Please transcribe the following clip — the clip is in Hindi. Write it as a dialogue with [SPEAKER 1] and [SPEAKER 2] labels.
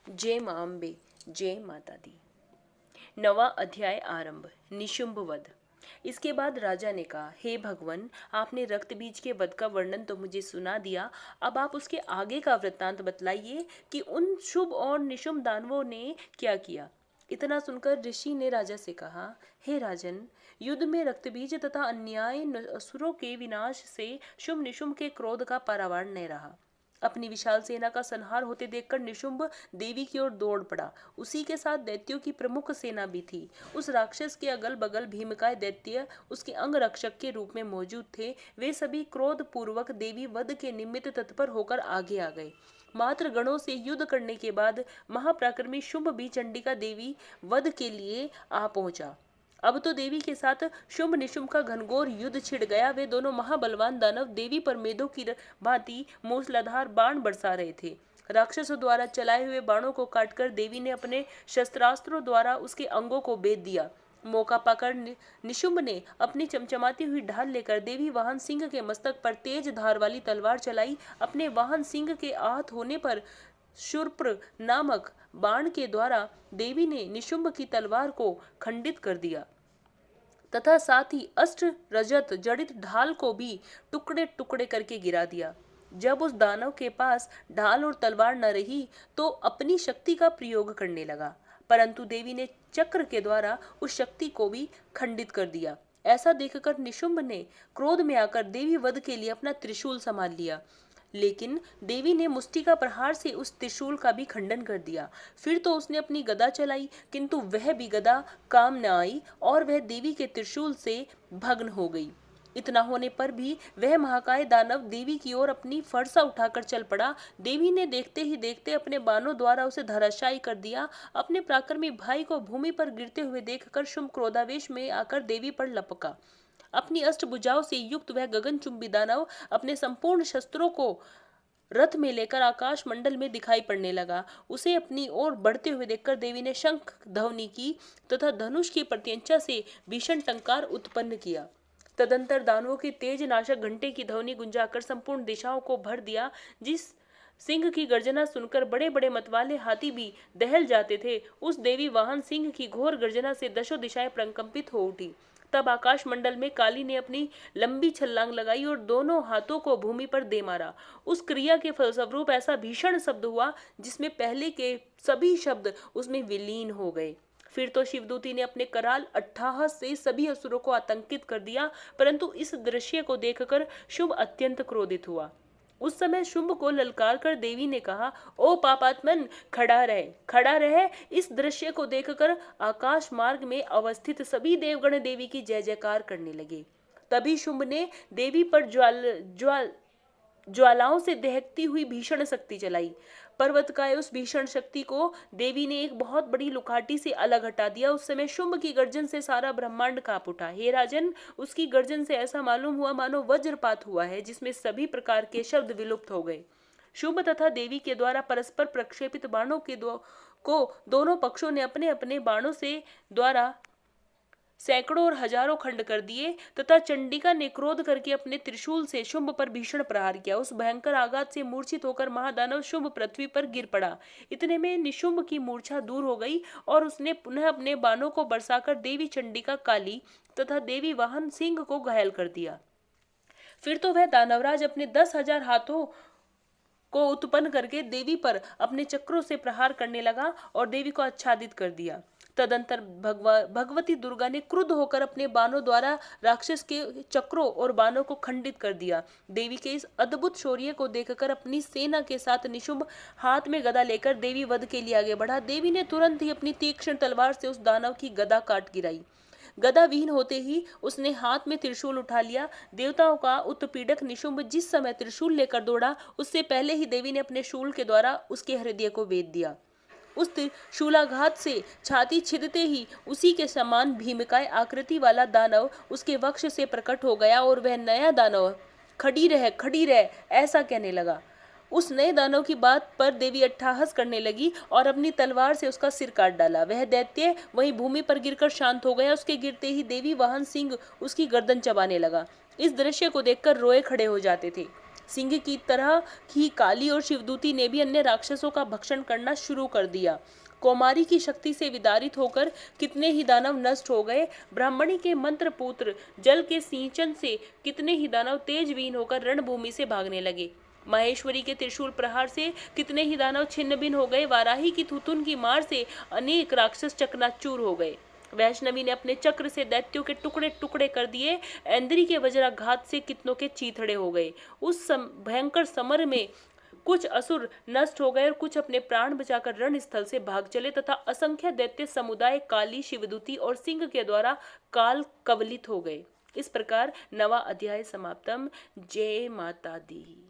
[SPEAKER 1] जय मां अम्बे, जय माता दी। नवा अध्याय आरंभ। निशुंभ वध। इसके बाद राजा ने कहा, हे भगवान, आपने रक्त बीज के वध का वर्णन तो मुझे सुना दिया, अब आप उसके आगे का वृत्तांत बतलाइए कि उन शुभ और निशुंभ दानवों ने क्या किया। इतना सुनकर ऋषि ने राजा से कहा, हे राजन, युद्ध में रक्तबीज तथा अन्याय असुरों के विनाश से शुंभ निशुंभ के क्रोध का पारावार न रहा। अपनी विशाल सेना का संहार होते देखकर निशुंभ देवी की ओर दौड़ पड़ा। उसी के साथ दैत्यों की प्रमुख सेना भी थी। उस राक्षस के अगल बगल भीमकाय दैत्य उसके अंग रक्षक के रूप में मौजूद थे। वे सभी क्रोध पूर्वक देवी वध के निमित्त तत्पर होकर आगे आ गए। मात्र गणों से युद्ध करने के बाद महापराक्रमी शुंभ भी चंडिका देवी वध के लिए आ पहुंचा। अब तो देवी के साथ शुंभ निशुंभ का घनघोर युद्ध छिड़ गया। वे दोनों महाबलवान दानव देवी पर मेधों की भांति मूसलाधार बाण बरसा रहे थे। राक्षसों द्वारा चलाए हुए बाणों को काटकर देवी ने अपने शस्त्रास्त्रों द्वारा उसके अंगों को भेद दिया। मौका पाकर निशुंभ ने अपनी चमचमाती हुई ढाल लेकर देवी वाहन सिंह के मस्तक पर तेज धार वाली तलवार चलाई। अपने वाहन सिंह के आहत होने पर शूर्प्र नामक बाण के द्वारा देवी ने निशुंभ की तलवार को खंडित कर दिया तथा साथ ही अष्ट रजत जड़ित ढाल को भी टुकड़े टुकड़े करके गिरा दिया। जब उस दानव के पास ढाल और तलवार न रही तो अपनी शक्ति का प्रयोग करने लगा, परंतु देवी ने चक्र के द्वारा उस शक्ति को भी खंडित कर दिया। ऐसा देखकर निशुंभ ने क्रोध में आकर देवी वध के लिए अपना त्रिशूल संभाल लिया, लेकिन देवी ने मुष्टि का प्रहार से उस त्रिशूल का भी खंडन कर दिया। फिर तो उसने अपनी गदा चलाई, किंतु वह भी गदा काम न आई और वह देवी के त्रिशूल से भग्न हो गई। इतना होने पर भी वह महाकाय दानव देवी की ओर अपनी फरसा उठाकर चल पड़ा। देवी ने देखते ही देखते अपने बाणों द्वारा उसे धराशायी कर दिया। अपने पराक्रमी भाई को भूमि पर गिरते हुए देखकर शुंभ क्रोधावेश में आकर देवी पर लपका। अपनी अष्टभुजाओं से युक्त वह गगनचुंबी दानव अपने संपूर्ण शस्त्रों को रथ में लेकर आकाश मंडल में दिखाई पड़ने लगा। उसे अपनी ओर बढ़ते हुए देखकर देवी ने शंख ध्वनि की तथा धनुष की प्रत्यंचा से भीषण टंकार उत्पन्न किया। तदंतर दानवों के तेज नाशक घंटे की ध्वनि गुंजाकर संपूर्ण दिशाओं को भर दिया। जिस सिंह की गर्जना सुनकर बड़े बड़े मतवाले हाथी भी दहल जाते थे, उस देवी वाहन सिंह की घोर गर्जना से दशों दिशाएं प्रकंपित हो उठी। तब आकाश मंडल में काली ने अपनी लंबी छलांग लगाई और दोनों हाथों को भूमि पर दे मारा। उस क्रिया के फलस्वरूप ऐसा भीषण शब्द हुआ जिसमें पहले के सभी शब्द उसमें विलीन हो गए। फिर तो शिवदूती ने अपने कराल अट्टहास से सभी असुरों को आतंकित कर दिया, परंतु इस दृश्य को देखकर शुंभ अत्यंत क्रोधित हुआ। उस समय शुंभ को ललकार कर देवी ने कहा, ओ पापात्मन, खड़ा रह। इस दृश्य को देखकर आकाश मार्ग में अवस्थित सभी देवगण देवी की जय जयकार करने लगे। तभी शुंभ ने देवी पर ज्वालाओं से दहकती हुई भीषण शक्ति चलाई। पर्वतकाय उस भीषण शक्ति को देवी ने एक बहुत बड़ी लुकाटी से अलग हटा दिया। उस समय शुंभ की गर्जन से सारा ब्रह्मांड कांप उठा। हे राजन, उसकी गर्जन से ऐसा मालूम हुआ मानो वज्रपात हुआ है, जिसमें सभी प्रकार के शब्द विलुप्त हो गए। शुंभ तथा देवी के द्वारा परस्पर प्रक्षेपित बाणों के को दोनों पक्षों ने अपने अपने बाणों से द्वारा सैकड़ों और हजारों खंड कर दिए तथा चंडिका ने क्रोध करके अपने त्रिशूल से शुंभ पर भीषण प्रहार किया। उस भयंकर आघात से मूर्छित होकर महादानव शुंभ पृथ्वी पर गिर पड़ा। इतने में निशुंभ की मूर्छा दूर हो गई और उसने पुनः अपने बाणों को बरसाकर देवी चंडिका काली तथा देवी वाहन सिंह को घायल कर दिया। फिर तो वह दानवराज अपने 10,000 हाथों को उत्पन्न करके देवी पर अपने चक्रों से प्रहार करने लगा और देवी को आच्छादित कर दिया। तदंतर भगवती दुर्गा ने क्रुद्ध होकर अपने बाणों द्वारा राक्षस के चक्रों और बाणों को खंडित कर दिया। देवी के इस अद्भुत शौर्य को देखकर अपनी सेना के साथ निशुंभ हाथ में गदा लेकर देवी वध के लिए आगे बढ़ा। देवी ने तुरंत ही अपनी तीक्ष्ण तलवार से उस दानव की गदा काट गिराई। गदा विहीन होते ही उसने हाथ में त्रिशूल उठा लिया। देवताओं का उत्पीड़क निशुंभ जिस समय त्रिशूल लेकर दौड़ा, उससे पहले ही देवी ने अपने शूल के द्वारा उसके हृदय को भेद दिया। उस शूलाघात से छाती छिदते ही उसी के समान भीमकाय आकृति वाला दानव उसके वक्ष से प्रकट हो गया और वह नया दानव खड़ी रह ऐसा कहने लगा। उस नए दानव की बात पर देवी अट्टहास करने लगी और अपनी तलवार से उसका सिर काट डाला। वह दैत्य वहीं भूमि पर गिरकर शांत हो गया। उसके गिरते ही देवी वाहन सिंह उसकी गर्दन चबाने लगा। इस दृश्य को देखकर रोए खड़े हो जाते थे। सिंह की तरह ही काली और शिवदूती ने भी अन्य राक्षसों का भक्षण करना शुरू कर दिया। कौमारी की शक्ति से विदारित होकर कितने ही दानव नष्ट हो गए। ब्राह्मणी के मंत्र पुत्र जल के सिंचन से कितने ही दानव तेजवीन होकर रणभूमि से भागने लगे। महेश्वरी के त्रिशूल प्रहार से कितने ही दानव छिन्न भिन्न हो गए। वाराही की थुथुन की मार से अनेक राक्षस चकनाचूर हो गए। वैष्णवी ने अपने चक्र से दैत्यों के टुकड़े टुकड़े कर दिए। ऐन्द्री के वज्राघात से कितनों के चीथड़े हो गए। उस भयंकर समर में कुछ असुर नष्ट हो गए और कुछ अपने प्राण बचाकर रणस्थल से भाग चले तथा असंख्य दैत्य समुदाय काली, शिवदूती और सिंह के द्वारा काल कवलित हो गए। इस प्रकार नवा अध्याय समाप्तम। जय माता दी।